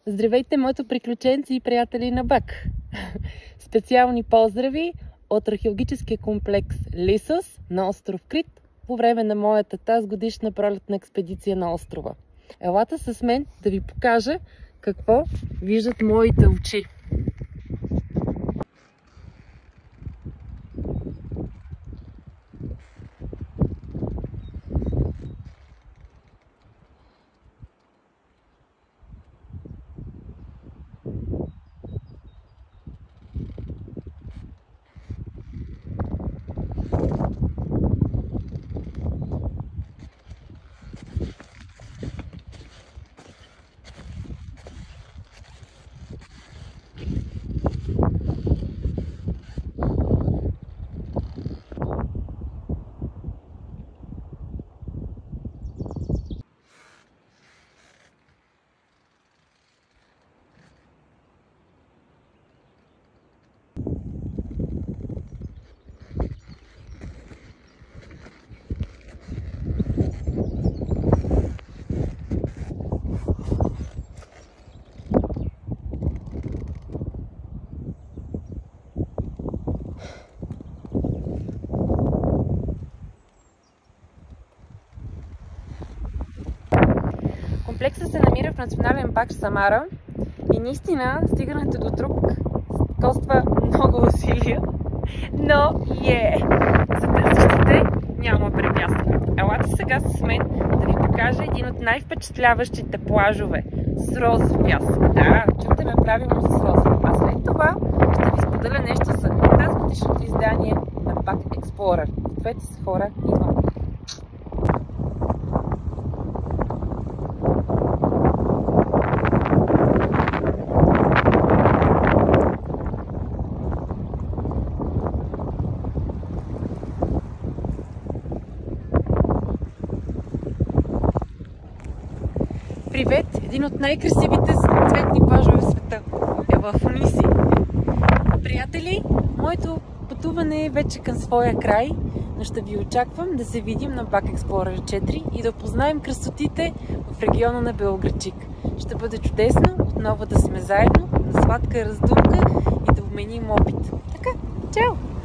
Здравейте, моето приключенци и приятели на БАК! Специални поздрави от археологическия комплекс Лисос на остров Крит по време на моята тазгодишна пролетна експедиция на острова. Елате с мен да ви покажа какво виждат моите очи. Комплексът се намира в Национален парк Самара и наистина стигането до тук коства много усилия, но за търсещите няма препятствия. Елате сега с мен да ви покажа един от най-впечатляващите плажове с розов пясък. Да, чухте ме правилно с розов. А след това ще ви споделя нещо за тазгодишното издание на BAK Explorer. Двете са хора, идвам. Привет! Един от най-красивите цветни плажове в света е в Униси. Приятели, моето пътуване е вече към своя край, но ще ви очаквам да се видим на BAK Explorer 4 и да познаем красотите в региона на Белоградчик. Ще бъде чудесно отново да сме заедно на сладка раздумка и да обменим опит. Така, чао!